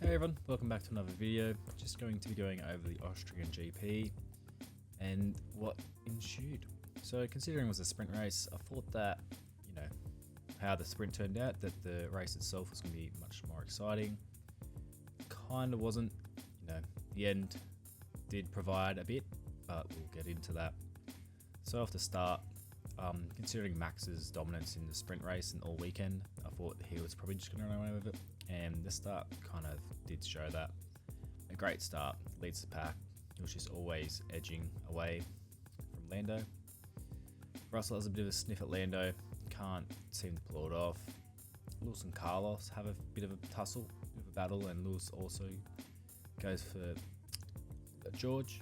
Hey everyone, welcome back to another video. Just going to be going over the Austrian GP and what ensued. So considering it was a sprint race, I thought that, how the sprint turned out, that the race itself was going to be much more exciting. Kind of wasn't, the end did provide a bit, but we'll get into that. So off the start, considering Max's dominance in the sprint race and all weekend, I thought he was probably just going to run away with it. And the start kind of did show that. A great start, leads the pack. He was just always edging away from Lando. Russell has a bit of a sniff at Lando, can't seem to pull it off. Lewis and Carlos have a bit of a tussle, a bit of a battle, and Lewis also goes for George.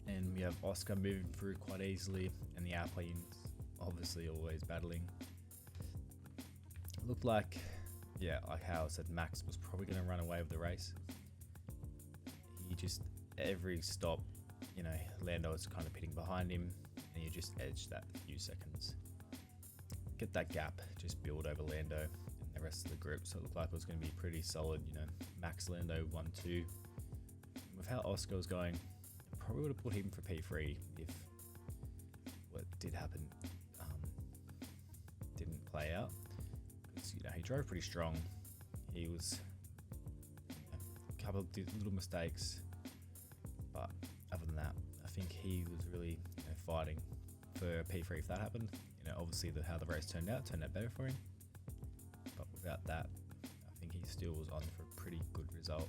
And we have Oscar moving through quite easily, and the Alpines obviously always battling. It looked like, like how I said, Max was probably going to run away with the race. He just, every stop, Lando was kind of pitting behind him, and you just edged that few seconds. Get that gap, just build over Lando and the rest of the group. So it looked like it was going to be pretty solid, Max, Lando, 1-2. With how Oscar was going, probably would have put him for P3 if what did happen didn't play out. Because he drove pretty strong. He was a couple of little mistakes, but other than that, I think he was really fighting for P3 if that happened. Obviously how the race turned out better for him, but without that, I think he still was on for a pretty good result.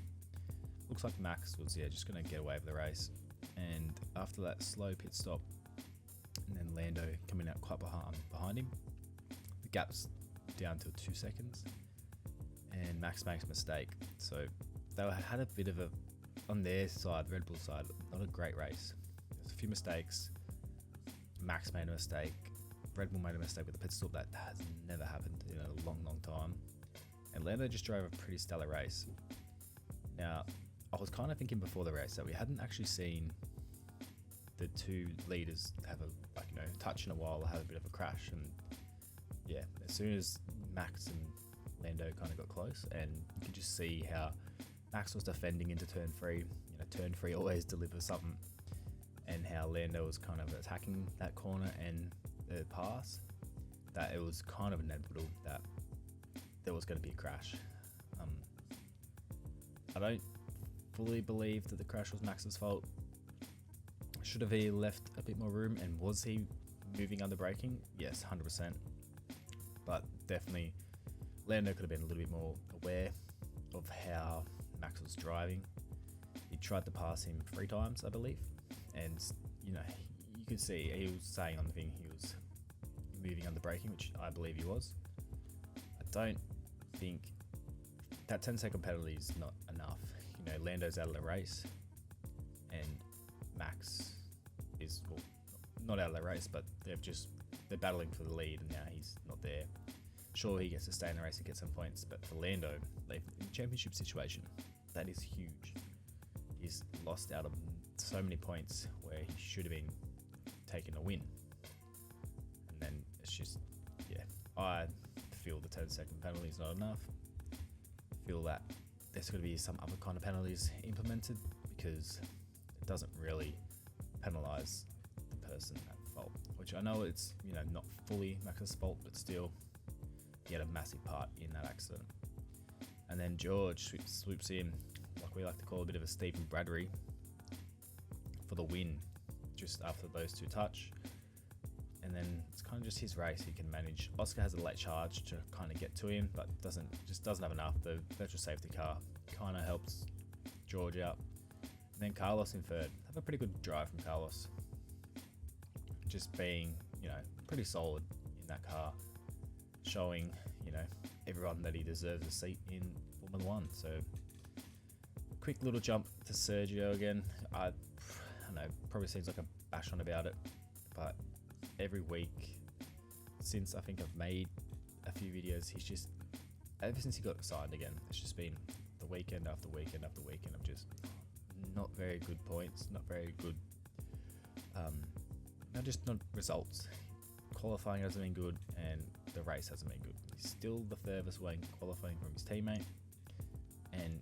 Looks like Max was just going to get away with the race. And after that slow pit stop, and then Lando coming out quite behind him, the gap's down to 2 seconds, and Max makes a mistake. So they had a bit of a, on their side, Red Bull side, not a great race. There's a few mistakes. Max made a mistake. Red Bull made a mistake with the pit stop. That has never happened in a long time. And Lando just drove a pretty stellar race. Now, I was kind of thinking before the race that we hadn't actually seen the two leaders have a touch in a while, have a bit of a crash, and as soon as Max and Lando kind of got close, and you could just see how Max was defending into turn 3. Turn 3 always delivers something, and how Lando was kind of attacking that corner and the pass, that it was kind of inevitable that there was going to be a crash. I don't fully believe that the crash was Max's fault. Should have he left a bit more room, and was he moving under braking? Yes, 100%. But definitely Lando could have been a little bit more aware of how Max was driving. He tried to pass him 3 times, I believe, and you could see he was saying on the thing he was moving under braking, which I believe he was. I don't think that 10-second penalty is not enough. Lando's out of the race, and Max is, well, not out of the race, but they're battling for the lead, and now he's not there. Sure, he gets to stay in the race and get some points, but for Lando, in a championship situation, that is huge. He's lost out of so many points where he should have been taking a win. And then it's just, I feel the 10-second penalty is not enough. I feel that there's going to be some other kind of penalties implemented, because it doesn't really penalise the person at fault, which I know it's not fully Max's fault, but still he had a massive part in that accident. And then George swoops in, like we like to call a bit of a Stephen Bradbury, for the win just after those two touch. And then it's kind of just his race. He can manage. Oscar has a late charge to kind of get to him, but doesn't have enough. The virtual safety car kind of helps George out. And then Carlos in third. Have a pretty good drive from Carlos. Just being, pretty solid in that car, showing, everyone that he deserves a seat in Formula 1. So quick little jump to Sergio again. I don't know, probably seems like a bash on about it, but every week since I think I've made a few videos, he's just, ever since he got signed again, it's just been the weekend after weekend after weekend of just not very good points, not very good, not results. Qualifying hasn't been good, and the race hasn't been good. He's still the furthest away in qualifying from his teammate, and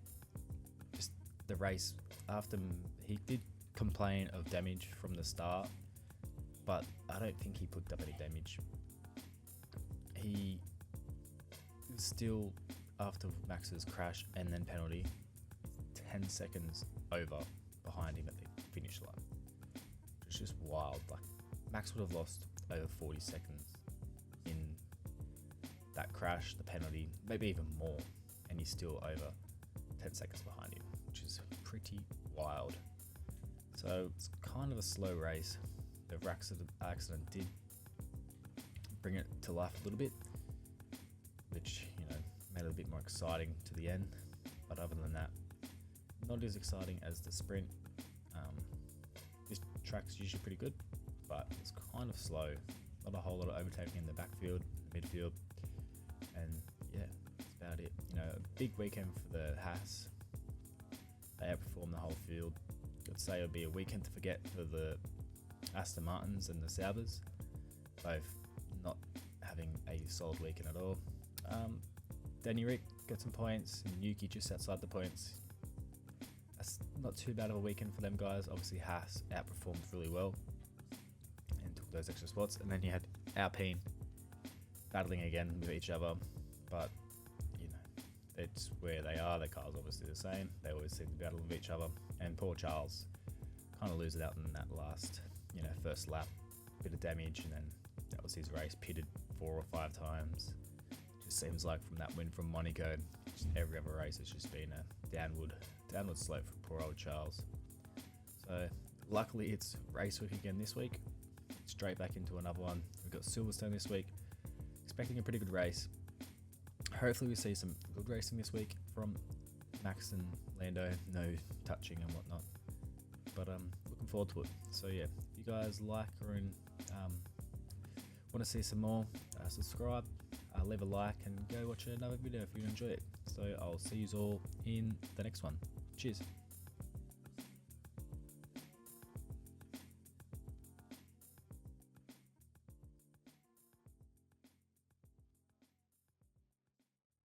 just the race after he did complain of damage from the start, but I don't think he put up any damage. He was still, after Max's crash and then penalty, 10 seconds over behind him at the finish line. It's just wild. Like, Max would have lost over 40 seconds in that crash, the penalty, maybe even more, and he's still over 10 seconds behind him, which is pretty wild. So it's kind of a slow race. The accident did bring it to life a little bit, which, you know, made it a bit more exciting to the end. But other than that, not as exciting as the sprint. This track's usually pretty good, but it's kind of slow. Not a whole lot of overtaking in the backfield, midfield, and yeah, that's about it. You know, a big weekend for the Haas. They outperformed the whole field. I'd say it would be a weekend to forget for the Aston Martins and the Saubers, both not having a solid weekend at all. Danny Rick got some points, and Yuki just outside the points. That's not too bad of a weekend for them guys. Obviously, Haas outperformed really well and took those extra spots. And then you had Alpine battling again with each other, but you know, it's where they are. Their cars obviously the same. They always seem to battle with each other. And poor Charles kind of loses out in that last, you know, first lap, bit of damage, and then that was his race. Pitted 4 or 5 times. Just seems like from that win from Monaco, just every other race has just been a downward slope for poor old Charles. So luckily it's race week again this week. Straight back into another one. We've got Silverstone this week. Expecting a pretty good race. Hopefully we see some good racing this week from Max and Lando. No touching and whatnot. But looking forward to it. So yeah, if you guys like or want to see some more, subscribe, leave a like, and go watch another video if you enjoy it. So I'll see you all in the next one. Cheers.